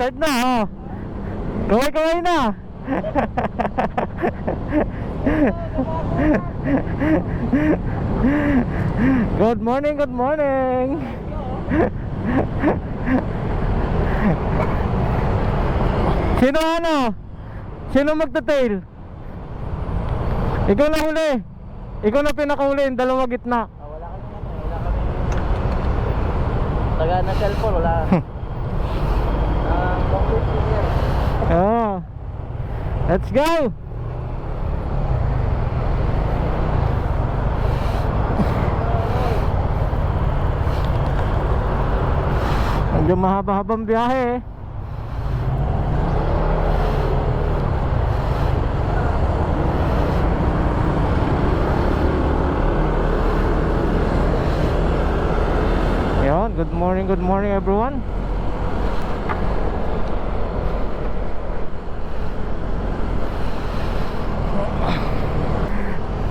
start na, oh. Kaway-kaway na. Good morning, good morning. Sino ano? Sino magta-tail? Ikaw na huli. Ikaw na pinakahuli, yung dalawa gitna. Wala kami wala kami. Taga na cellphone, wala. Oh. Let's go. Medyo mahaba-habang biyahe eh. Yon, good morning everyone.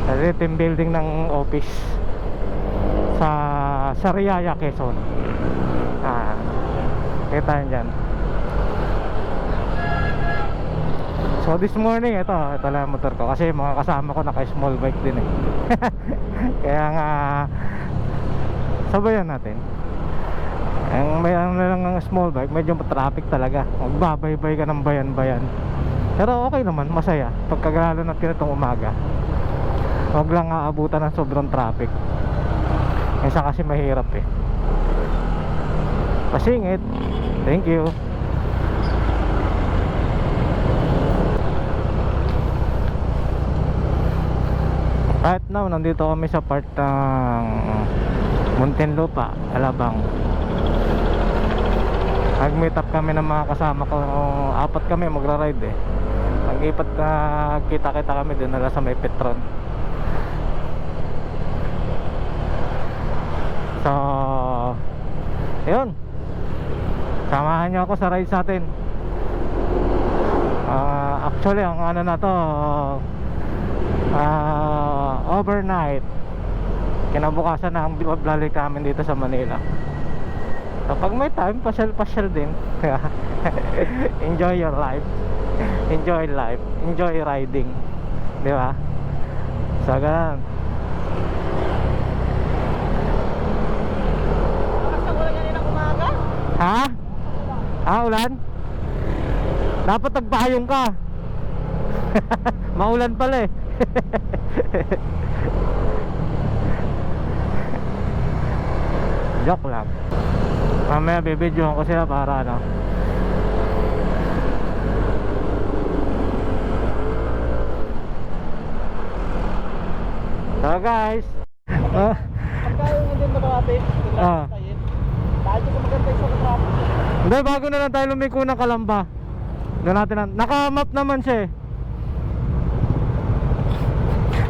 Kasi team building ng office sa Sariaya, Quezon. Kita nyo dyan. So this morning, ito lang motor ko. Kasi mga kasama ko naka small bike din eh. Kaya nga sabayan natin. Ang may ano lang ng small bike, medyo traffic talaga. Magbabaybay ka ng bayan-bayan. Pero okay naman, masaya pagkagalo natin itong umaga. Huwag lang aabutan ng sobrang traffic. Isa kasi mahirap eh. Pasingit. Thank you. Right now, nandito kami sa part ng Muntinlupa, Alabang. Nag-meet up kami ng mga kasama ko. Apat kami magra-ride eh. Nag-ipat na kita-kita kami din nala sa may Petron. So yun, samahan nyo ako sa ride sa atin. Actually ang ano na to, overnight. Kinabukasan na ang balik namin dito sa Manila. So pag may time, pasyal-pasyal din. Enjoy your life. Enjoy life. Enjoy riding. Di ba? So ganun. Ha? Ulan? Dapat nagpahayong ka. Maulan pala eh. Joke lang. Mamaya bibidyohan ko sila para ano. So guys, Pagkain mo din matrapik. Tayo ko magantay sa traffic. hindi, bago na lang tayo lumiko ng Kalamba. Doon natin na, naka-map naman siya eh.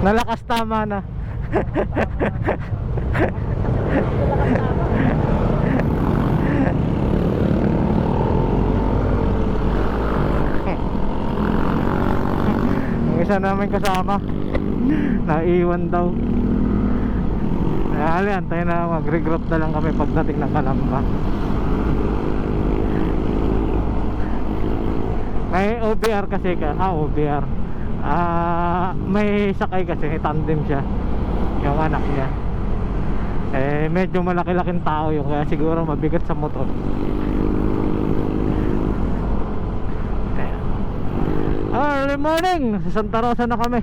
Nalakas tama na. Ang isa namin kasama naiwan daw. Antayin na, mag-regroup na lang kami pagdating ng Kalamba. May OBR kasi OBR. May sakay kasi, tandem siya. Yung anak niya. Medyo malaki-laking tao yun, kaya siguro mabigat sa motor. Early morning, sa Santa Rosa na kami.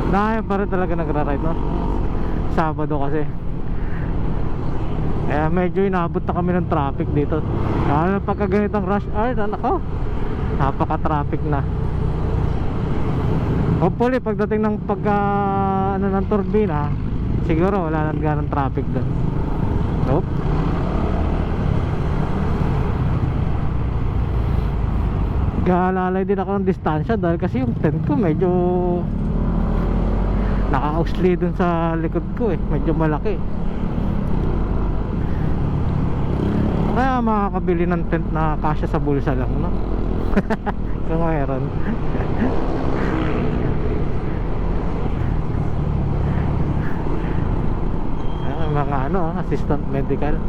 Dahil pa rin talaga nagra-ride, no? Sabado kasi. Kaya medyo inabot na kami ng traffic dito. Lalo pagka ganitong rush hour, nako, napaka-traffic na. Hopefully pagdating ng ng turbina, siguro wala nang ganang traffic doon. Nope. Galalay din ako ng distansya dahil kasi yung tent ko medyo naka-ausli dun sa likod ko eh, medyo malaki. Kaya makakabili ng tent na kasya sa bulsa lang, no? Kung mayroon. mga ano, assistant medical.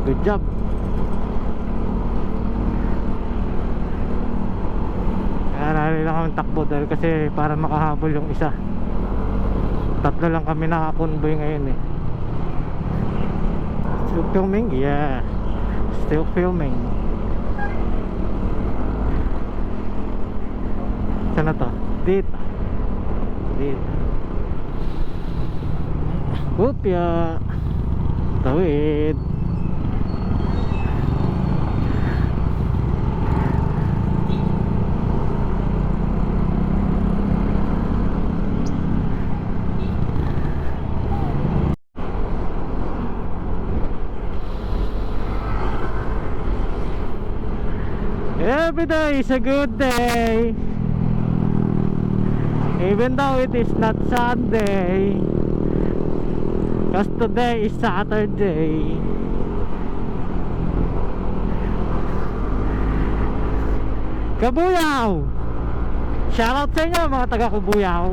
Good job. Kaya lang kami takbo dahil kasi para makahabol yung isa. Tatlo lang kami nakakonvoy ngayon eh. Still filming? Yeah, still filming. Saan na to? Dito. Upya. Tawid. Every day is a good day, even though it is not Sunday, cause today is Saturday. Kabuyaw! Shoutout sa inyo mga taga Kabuyaw.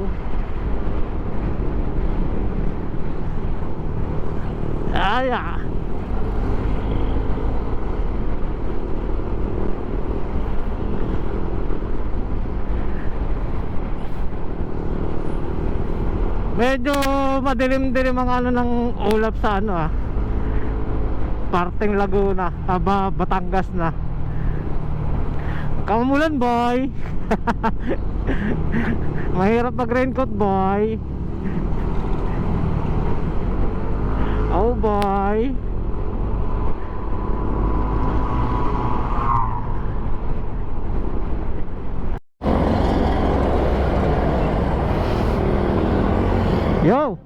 Aya. Medyo madilim-dilim ang ano ng ulap sa ano parteng Laguna, Batangas na. Kamulan boy. Mahirap mag raincoat boy. Oh boy. Yo.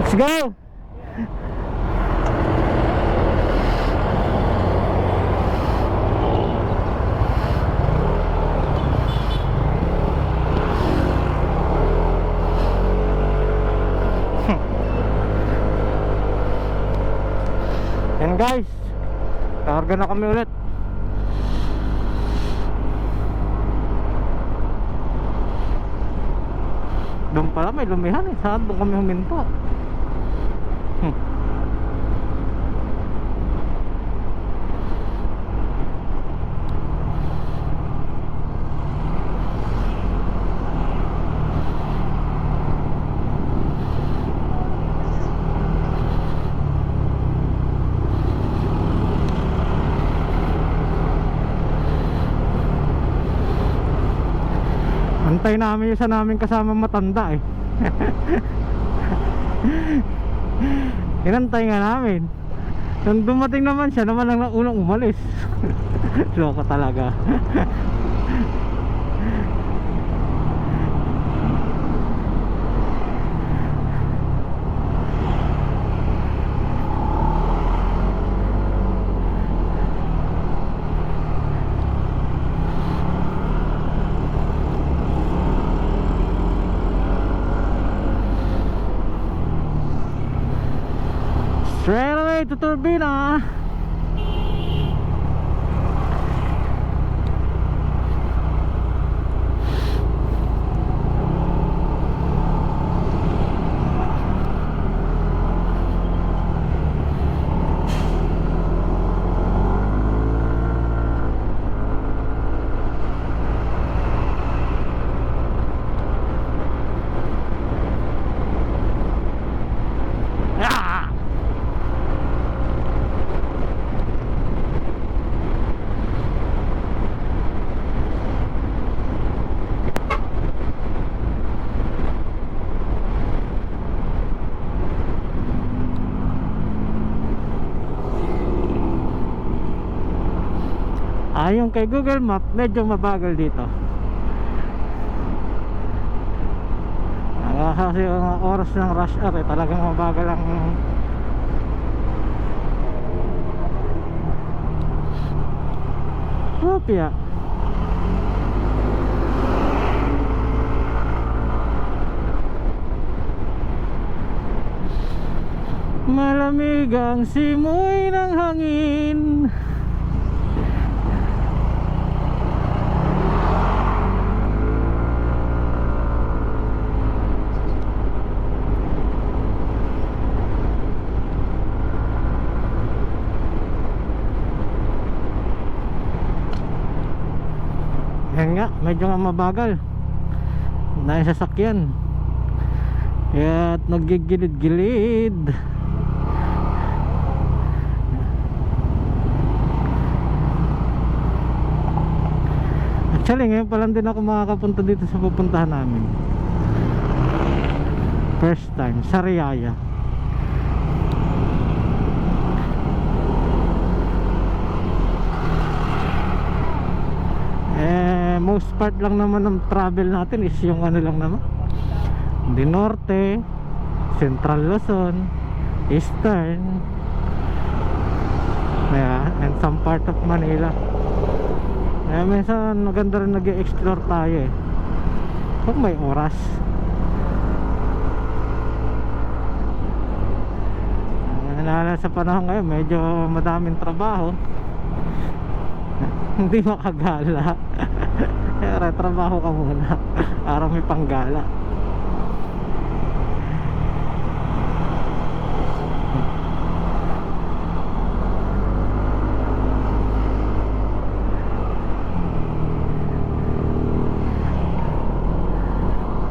Let's go. Yan guys, karga na kami ulit. Doon pala may lumihan eh. Saan doon kami huminto? Antay namin yung isa namin kasama matanda eh. Inantay nga namin. Nung dumating naman siya naman ang unang umalis. Loko talaga. Straight away to Turbina. Ayon kay Google Map, medyo mabagal dito. Kasi yung oras ng rush hour talagang mabagal ang Opya. Malamig ang simoy ng hangin. Yun nga, medyo nga mabagal na yung sasakyan, kaya nagigilid-gilid. Actually ngayon pa lang din ako makakapunta dito sa pupuntahan namin. First time sa Riyaya. Most part lang naman ng travel natin is yung ano lang naman, Di Norte, Central Luzon, Eastern, and some part of Manila. Minsan maganda rin nag-explore tayo kung may oras. Lalo sa panahon ngayon, medyo madaming trabaho. Hindi makagala. Kaya trabaho ka muna para may panggala.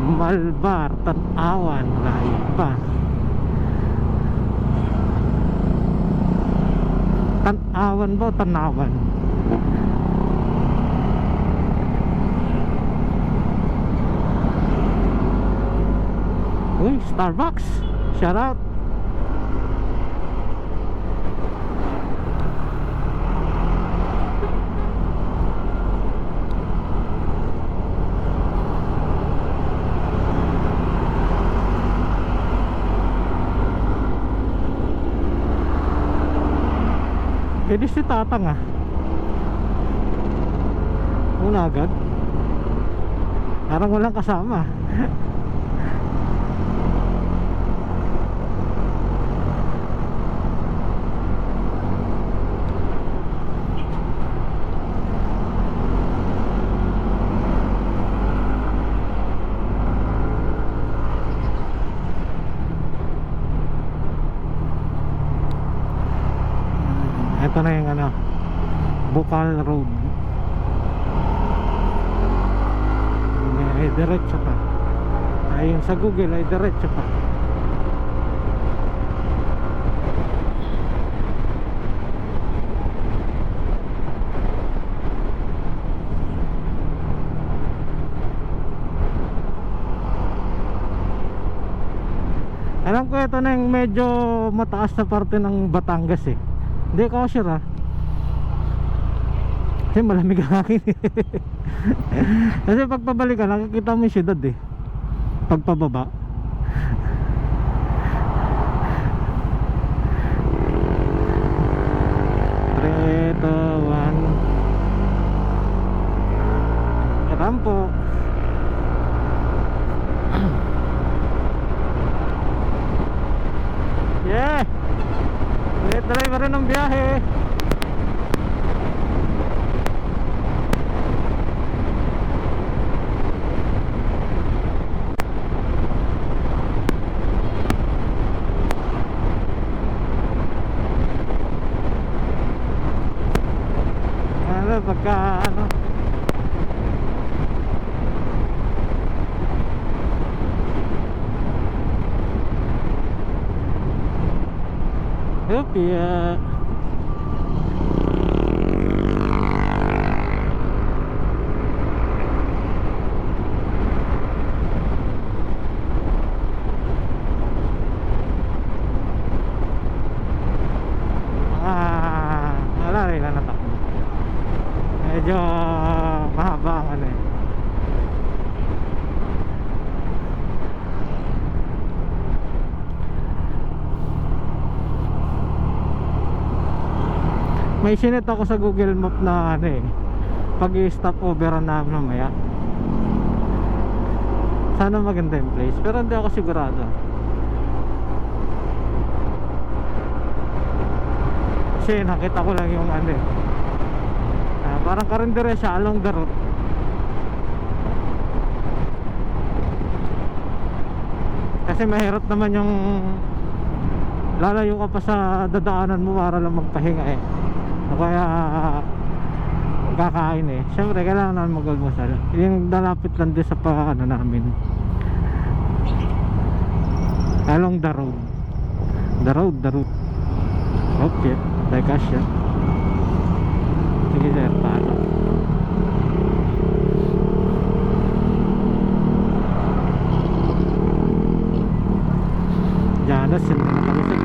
Malbar, Tanawan, layo pa. Tanawan ba o Tanawan? Uy, Starbucks, shout out. Pwede si Tatang una agad. Parang walang kasama. Ito na yung Bukal Road. Ay diretso pa. Ayun sa Google ay diretso pa. Alam ko ito na yung medyo mataas na parte ng Batangas Hindi ko sure kasi malamig ang hangin Kasi pagpabalik ka nakikita mo yung syudad pagpababa. Treto 1 Rampo. Yeah, tuloy pa rin ang biyahe. Pagka Upia. Wala rin na natakbo. Medyo mahaba ang May sinet ako sa Google Map na pag i-stop overan na mamaya. Sana maganda yung place, pero hindi ako sigurado. Kasi nakita ko lang yung parang karindere siya along the route. Kasi mahirap naman yung lalayo ka pa sa dadaanan mo para lang magpahinga kaya kakain eh. Siyempre kailangan namin mag-almusal. Yung dalapit lang din sa ano namin, along the road. The road. Okay, teka siya. Sige sir, paano? Janos, hindi na kami sir.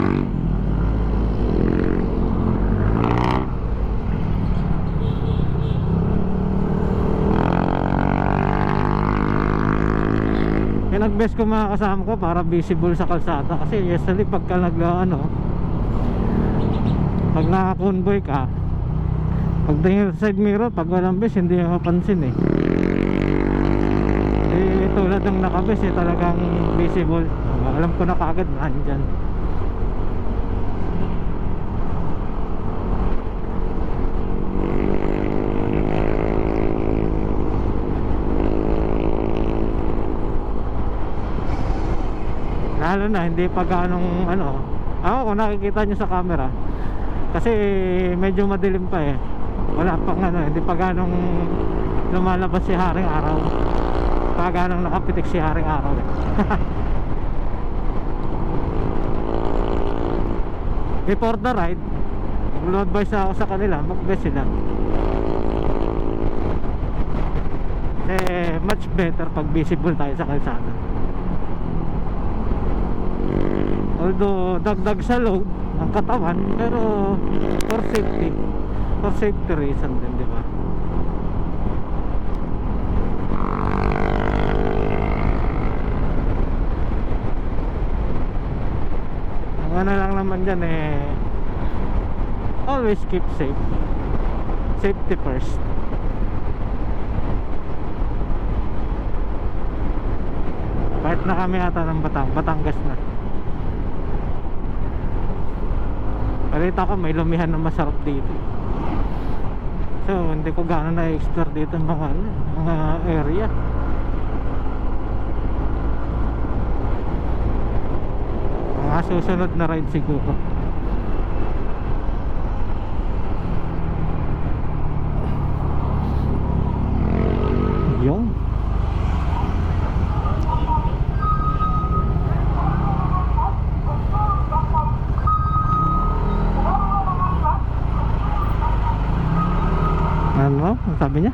Nag-best ko mga kasama ko para visible sa kalsada, kasi usually pagka pag naka-convoy ka, pag tingin sa side mirror, pag walang best hindi mo mapansin tulad ng naka-best talagang visible. Alam ko na kaagad na andyan. Lalo na hindi pa ganong ako kung nakikita nyo sa camera, kasi medyo madilim pa wala pang hindi pa ganong lumalabas si haring araw, pa ganong nakapitik si haring araw before the ride, mag-advise ako sa kanila, mag-best sila, much better pag visible tayo sa kalsada. Although dagdag sa load ang katawan, pero for safety reason din, di ba? Ang ano lang naman dyan always keep safe. Safety first. Part na kami ata ng Batangas na. Balita ko may lumihan na masarap dito. So hindi ko gaano na-explore dito mga area. Mga susunod na ride siguro. Yung ano? Ang sabi niya?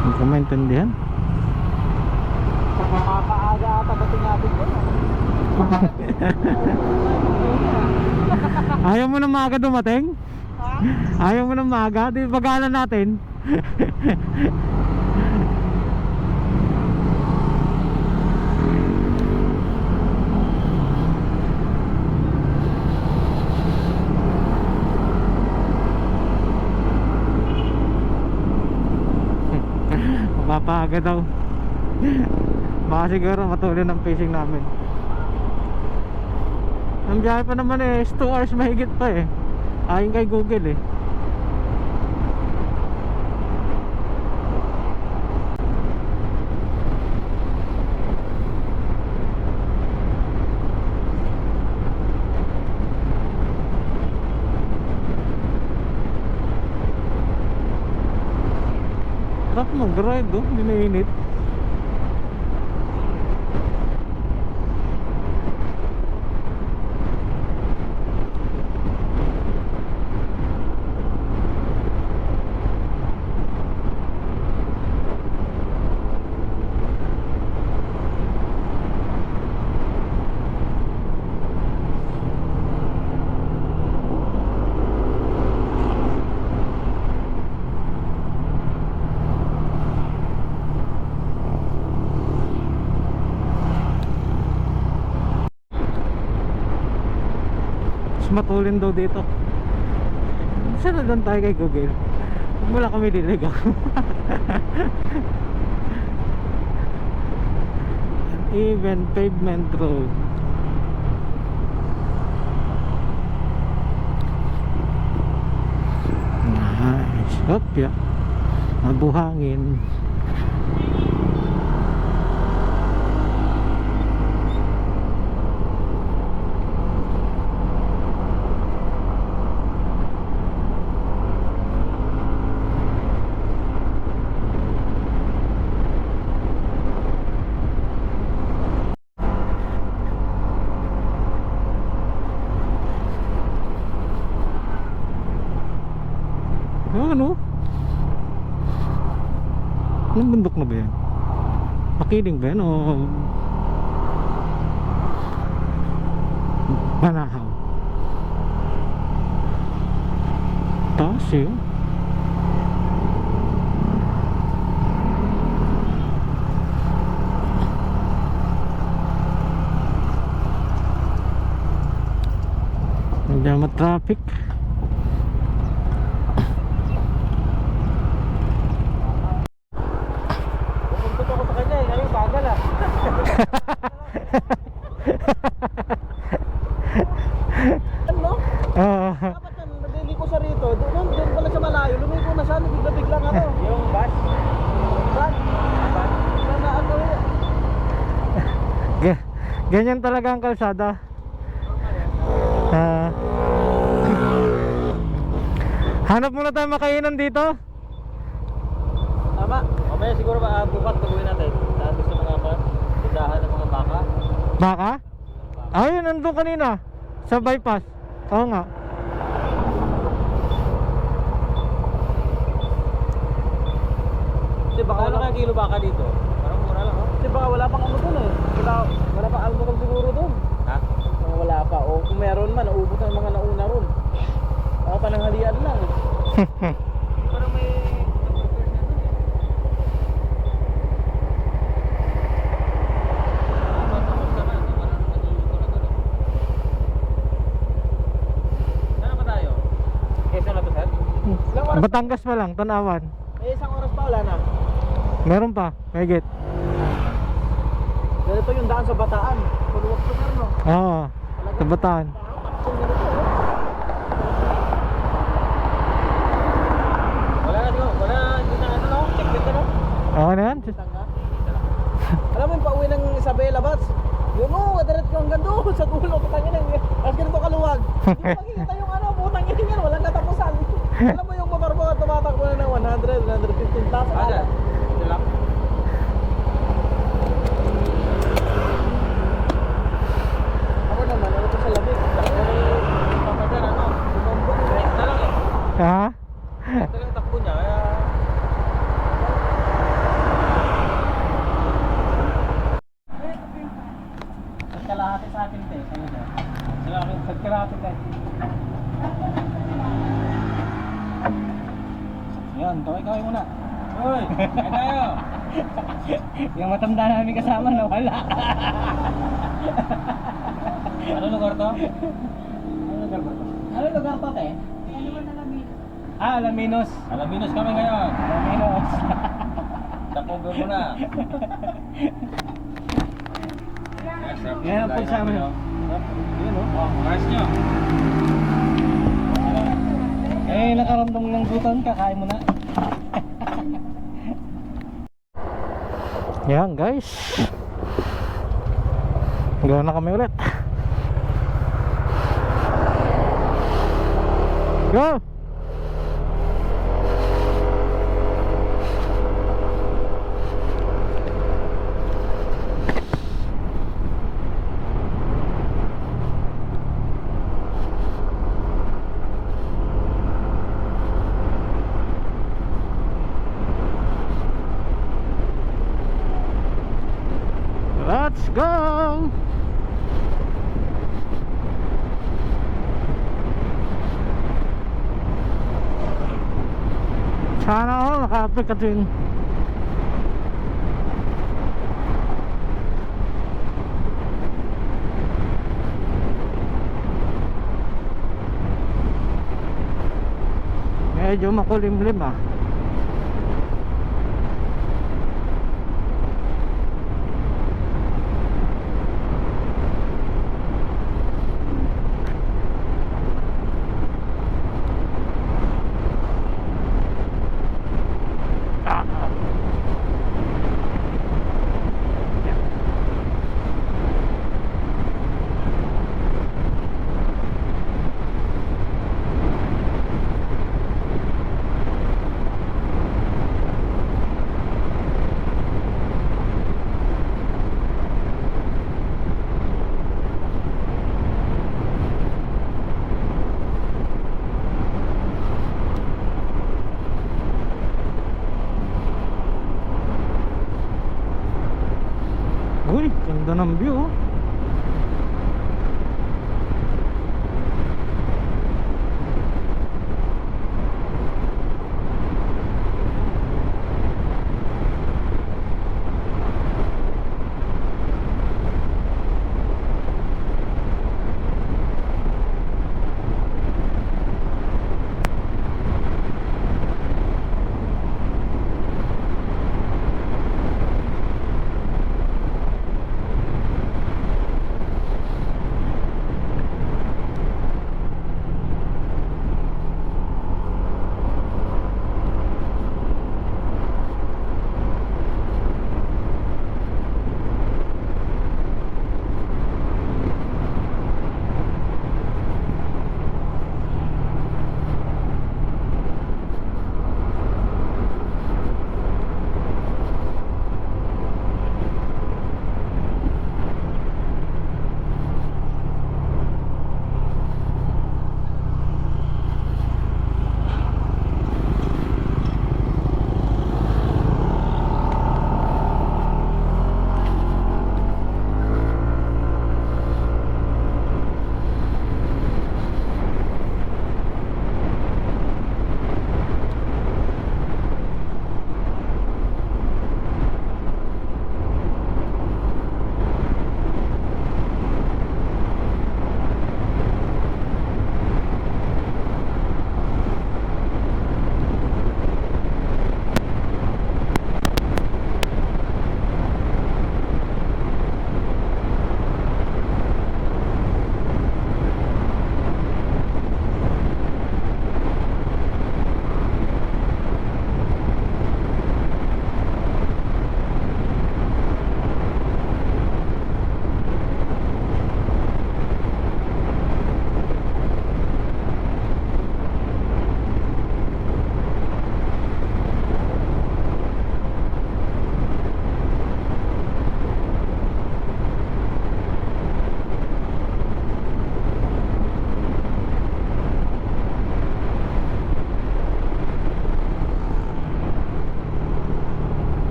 Hindi ko maintindihan. Makakaaga ata dating natin ko. Ayaw mo na maaga dumating? Ha? Ayaw mo na maaga? Di bagalan natin. Mapapaga daw. Baka siguro matuloy ng pacing namin. Ang biyahe pa naman is 2 hours mahigit pa ayon kay Google Sarap mag-ride hindi mainit. Matulin daw dito. Saan na doon tayo kay Google? Wala kami diligaw. An even pavement road. Nice. Opya. Mabuhangin. ano? Anong bundok na ba yan? Makiling ba yan o Banahaw? Taas eh. Hindi traffic. Pupuntot ako sa kanya eh. Ngayon bagal ah. Ano? Dapat yan, nagliko sa rito. Doon pala sa malayo. Lumiko na siya. Bigla-biglang ano. Yung bus? Saan? Saan na ano eh? Ganyan talaga ang kalsada. Hanap muna tayo makainan dito. Tama. Mamaya siguro bukas pag-uwi natin. Dati sa mga tindahan ng mga baka. Baka? Ayun, nandun kanina sa bypass. Oo nga. Kasi baka wala kang kilo baka dito. Parang mura lang oh. Kasi baka wala pang ano dun eh. Wala pang alcohol siguro dun. Ha? Mga wala pa. O kung meron man, naubos ang mga nauna ron. Baka pananghalian lang. Parang may Batangas pa lang, Tanawan. may isang oras pa wala na. Meron pa, mahigit. Ganito yung daan sa Bataan. Puluwak to meron no? Oo, sa Bataan. Wala na siguro, hindi na ano no? Check no? Oo na yan. Alam mo yung pauwi ng Isabela Bats? Yun o, diretso ko hanggang doon sa dulo. Putangin lang. Tapos ganito kaluwag. Hindi mo makikita yung ano, putangin yan. Walang katapusan. Alam mo yung motor mo tumatakbo na ng 100, 115 plus. Ada? Sila? Ako naman, ano ko sa lamig. Takbo na yung papadar, ano? Tumombong, break na lang eh. Ha? Ito lang takbo niya, kaya... Kalahati sa atin te, sabi niya. Sila kami kalahati te. Yan, kaway muna. Uy, kaya tayo. Yung matanda namin kasama na wala. Ano lugar to? Ano lugar to te? Alaminos. Alaminos kami ngayon. Alaminos. Takbo mo na. Yan ang pagsama nyo. Yan o. Ayos nyo. Eh, nakaramdam ng gutom ka, kaya mo na. Yan guys. Gawa na kami ulit. Go! Let's go! Sana all naka-upload ka din. Medyo makulimlim ah. Ganda ng view.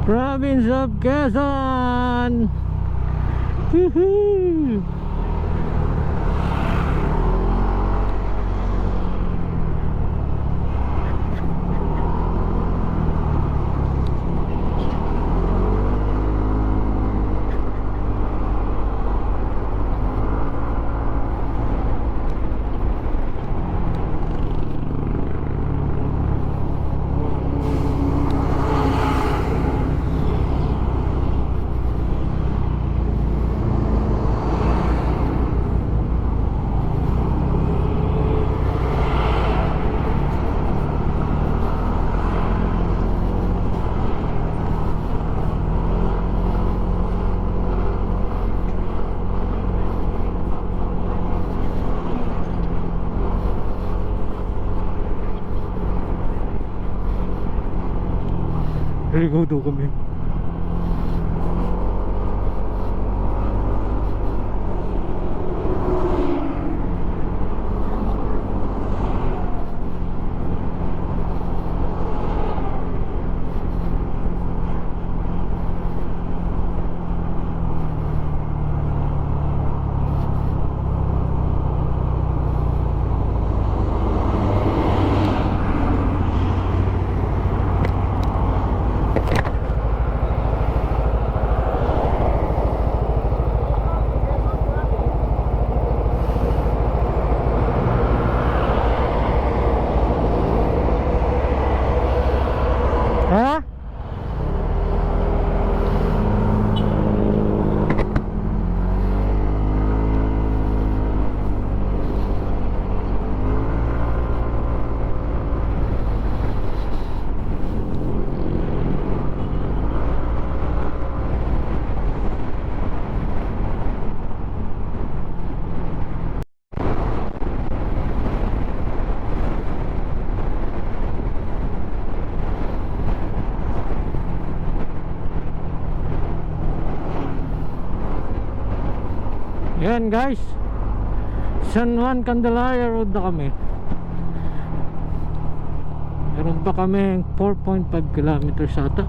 Province of Quezon. Woohoo! Ligaw daw kami. Ayan guys, San Juan Candelaria Road na kami. Meron pa kami 4.5 kilometers ata.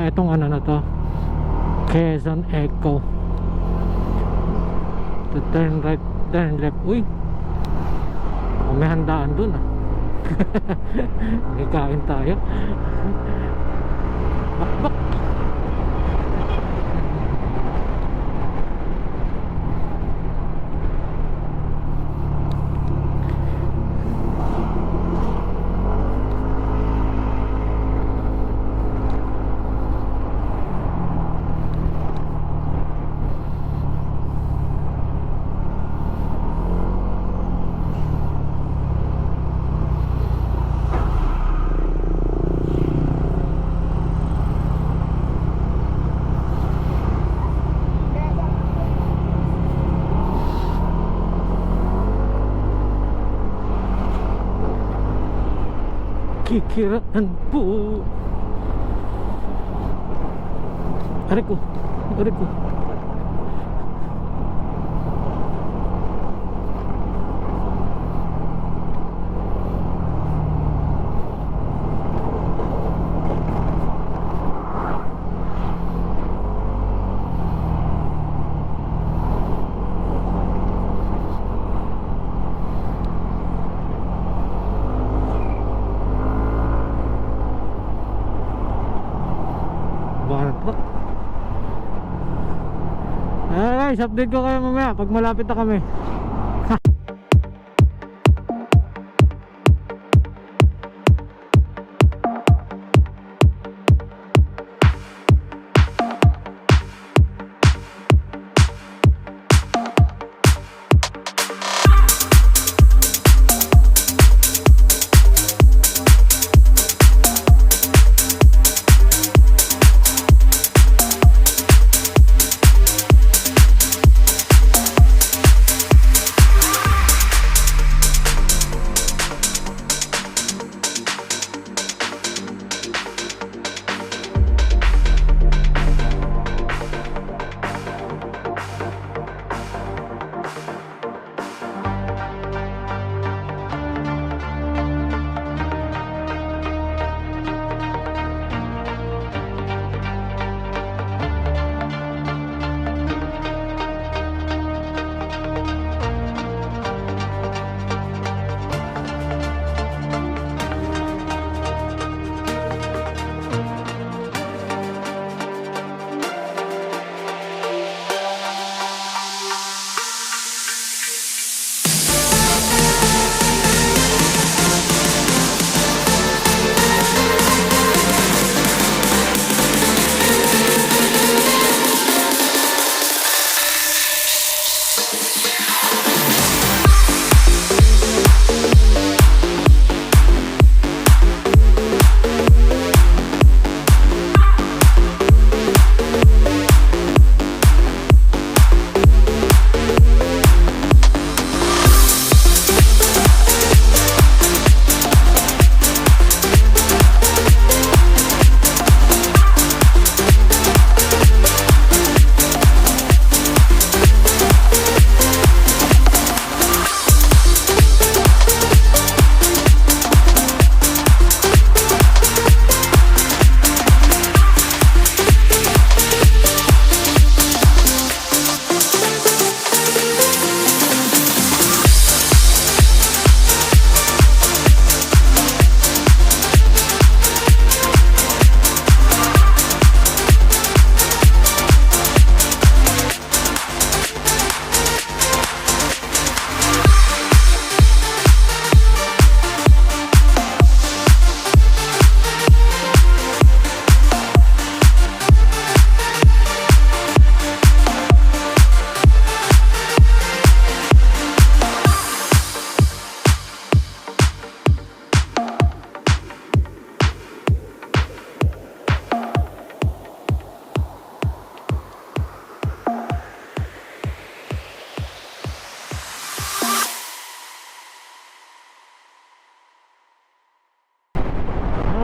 Itong ano na to, Quezon Eco. To turn right, turn left. Uy, may handaan dun ah. May kain tayo. Bakbak. Kikiraan po. Aray ko. Aray ko. Guys, update ko kayo mamaya pag malapit na kami.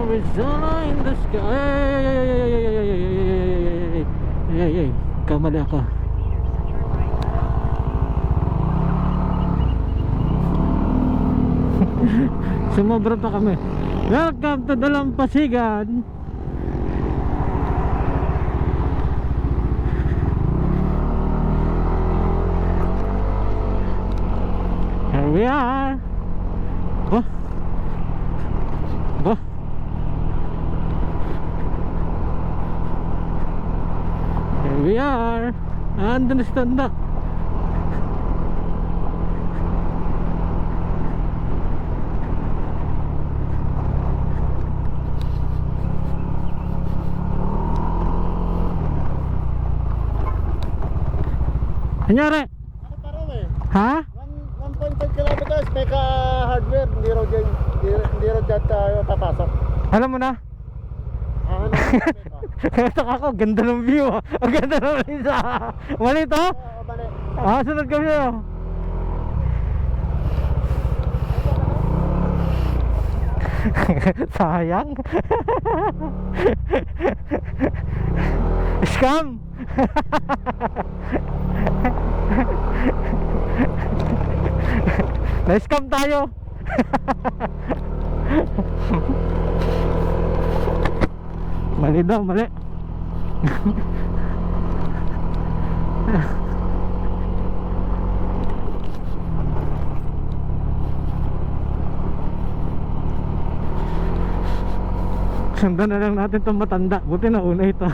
Arizona in the sky. Ay, kamali ako. Sumobra pa kami. Welcome to Dalampasigan. Here we are. Oh. Oh. Here we are. Andun na si Tanda. Anyari? Ano pa raw eh? Ha? 1.5 kilometers, meka hardware, hindi raw dyan tayo papasok. Alam mo na? Ano? Ito ako, ganda ng view ah. Ang ganda ng isa. Mali to? Oo, mali. Sunod kami sa'yo. Sayang. Scam. Na-scam tayo. Mali daw, mali. Sundan na lang natin itong matanda. Buti na una ito.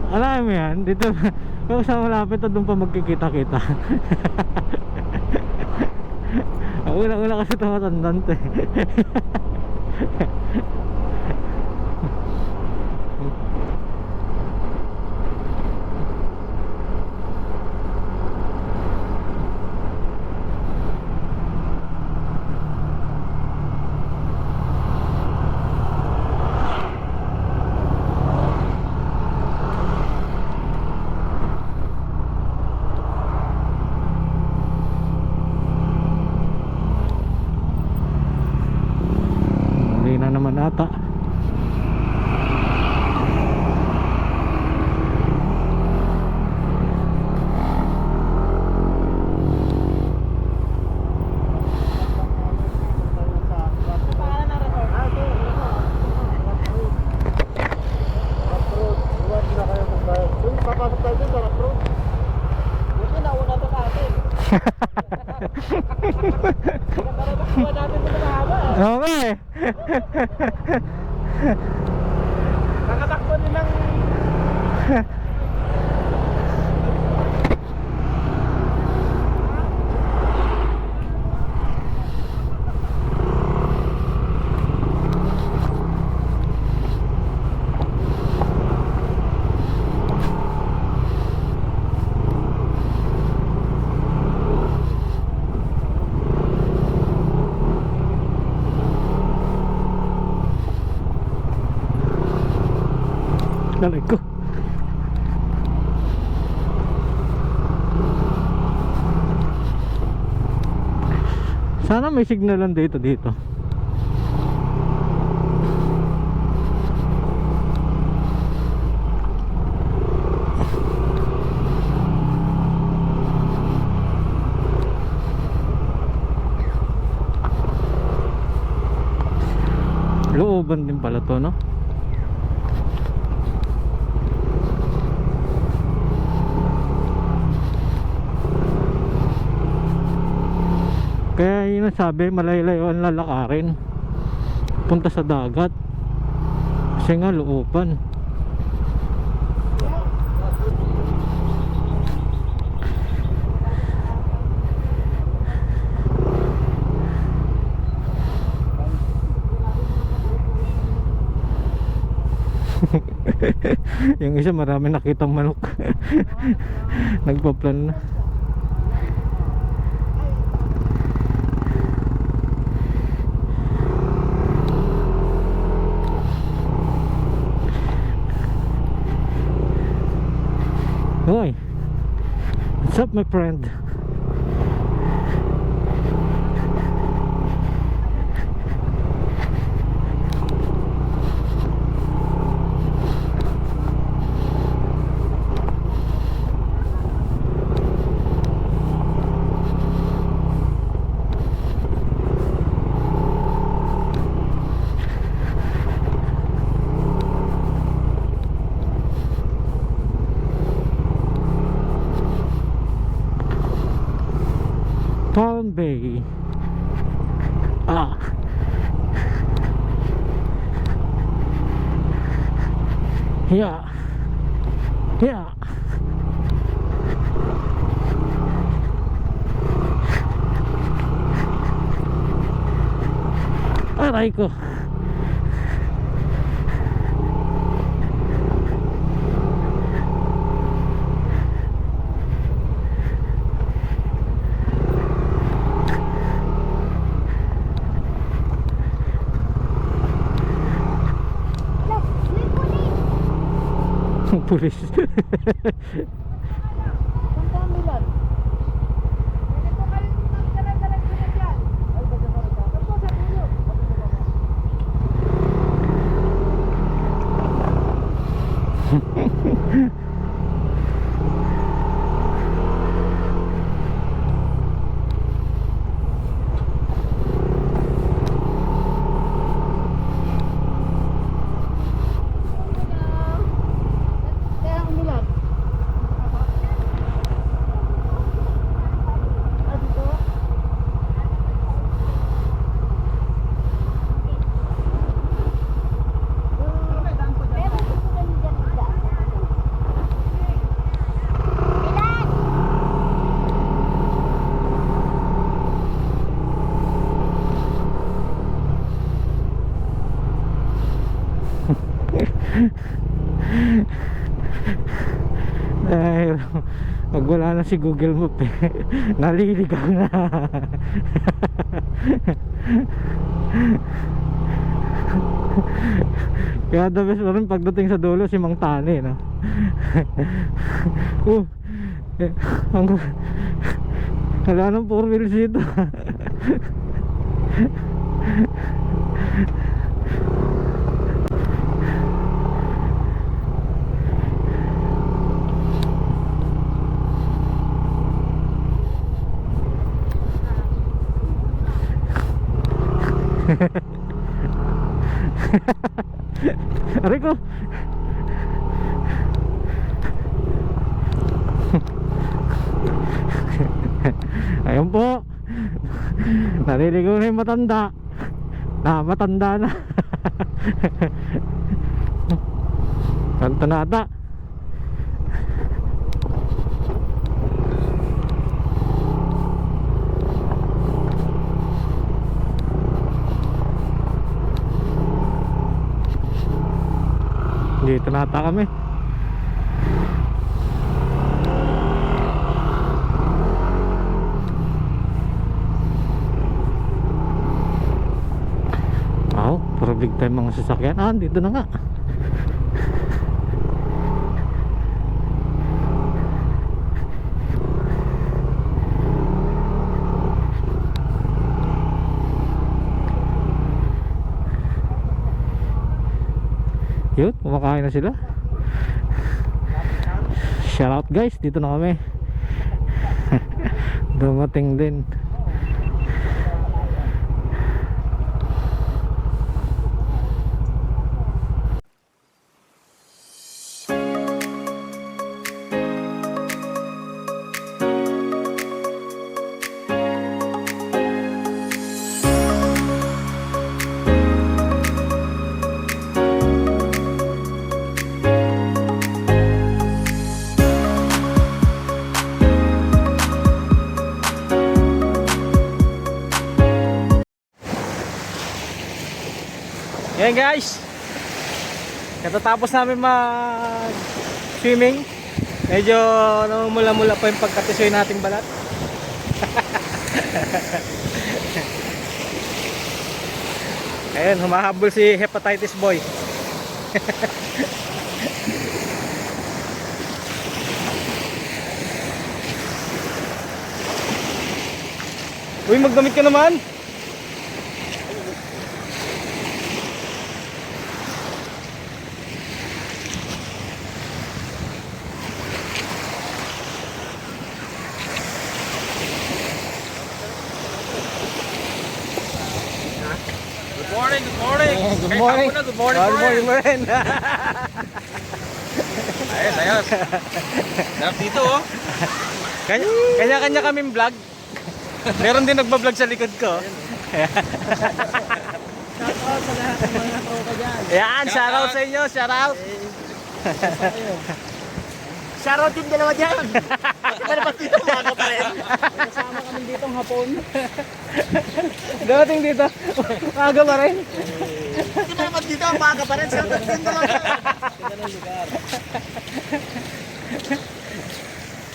Alam mo yan, dito kung sa malapit na doon pa magkikita-kita. Ang una-una kasi ito matandang to eh. Na naman ata. Oo nga eh. Nakatakbo din ng... Lalay ko. Sana may signalan dito. looban din pala to, no? Kaya yun ang sabi, malayo-layo ang lalakarin punta sa dagat kasi nga looban. Yung isa marami nakitang manok. Nagpa-plan na. Hoy, what's up my friend? Palm Bay. Ah. Yeah. Yeah. Aray ko. Pulis. Dahil pag wala na si Google Map eh, naliligaw na. Kaya the best pa rin pagdating sa dulo si Mang Tani, no? Eh, wala nang 4 wheels dito. Aray ko. Ayun po. Naliligaw na yung matanda. Matanda na. Kanta na ata. Dito na ata kami. Puro big time mga sasakyan. Dito na nga. Yun, kumakain na sila. Shout out guys, dito na kami. Dumating din. Yan guys, katatapos namin mag swimming, medyo namumula-mula pa yung pagkatisoy nating balat. Ayun, humahabol si Hepatitis Boy. Uy, magdamit ka naman. Good morning, good morning. Good Kahit morning. hapon na, good morning, Good morning, morning. morning. Ayos, ayos. Sarap dito, oh. Kanya-kanya kaming vlog. Meron din nagbablog sa likod ko. Shoutout sa lahat ng mga tropa dyan. Yan, shoutout sa inyo, shoutout. Shoutout yung dalawa dyan. Iba na dito, umaga pa rin. Kasama kami dito ng hapon. Dating dito, umaga pa rin. Iba naman dito, umaga pa rin. Shoutout yung dalawa dyan.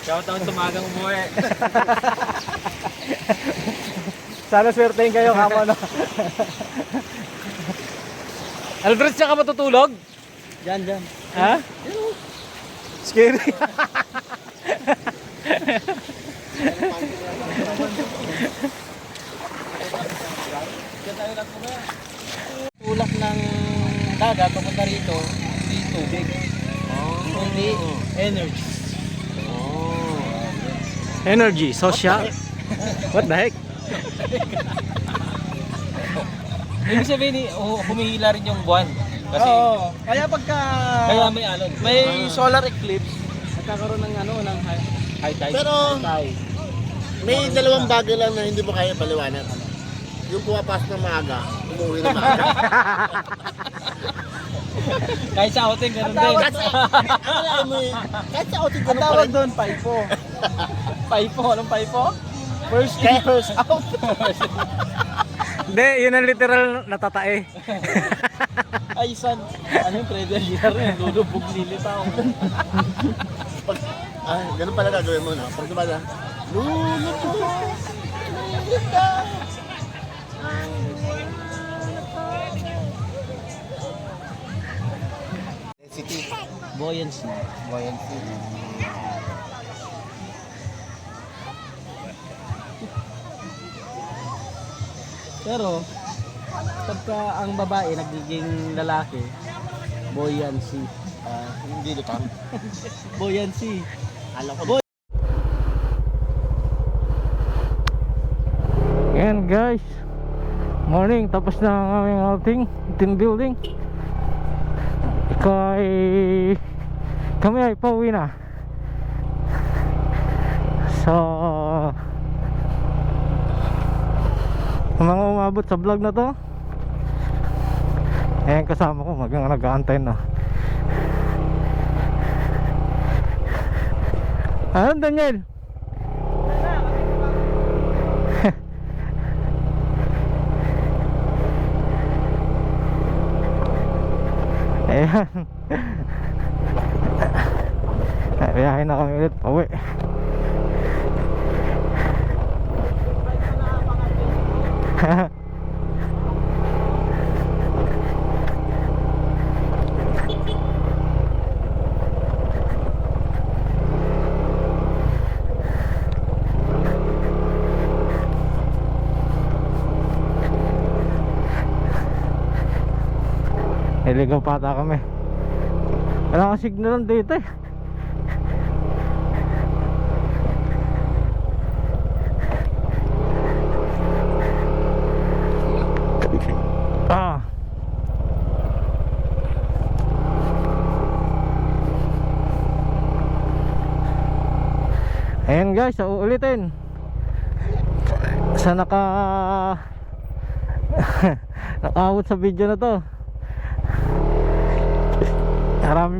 Shoutout sa magang umuwi. Sana swertein kayo kamo no. Aldrich, ka matutulog? Diyan. Ha? Scary. Tulak ng dagat papunta rito, hindi tubig. Kundi energy. Energy, social. What the heck? Ibig sabihin, humihila rin yung buwan. Kasi, Oo. Kaya pagka kaya may alon. may solar eclipse, nagkakaroon ng ng high tide. Pero- High tide. May dalawang bagay lang na hindi mo kaya paliwanag. Yung pumapasok ng maaga, umuwi na maaga. Kahit sa outing, ganun din. Kahit sa, alam mo eh, kahit sa outing Ang ganun pa tawag rin. doon, paipo. Paipo, anong paipo? First in, first out. Hindi, yun ang literal natatae. Ay, san? Ano yung predator yun? Lulubog lilitaw. Ganun pala gagawin mo, no? Pag dumada, density. Buoyancy. Buoyancy. Pero, pagka ang babae nagiging lalaki, buoyancy. Hindi lutang. Buoyancy. Alam ko. Ayan guys, morning, tapos na ang aming outing, team building. Kami ay pauwi na. So ang mga umabot sa vlog na to, ayan kasama ko, nag-aantay na. Ano Daniel? Ayan. Biyahe na kami ulit pauwi. Niligaw pa ata kami. Wala ka signal dito eh. Ah. Ayan guys, so uulitin. Sa nakaabot sa video na to.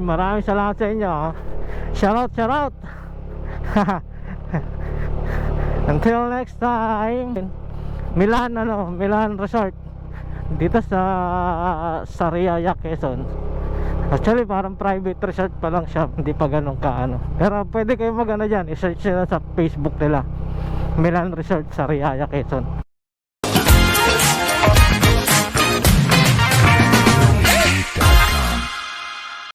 Maraming salamat sa inyo. Shout out. Until next time. Milan Resort. dito sa Sariaya, Quezon. Actually parang private resort pa lang siya, hindi pa ganun kaano. Pero pwede kayo mag ano dyan, i-search nila sa Facebook nila, Milan Resort Sariaya, Quezon.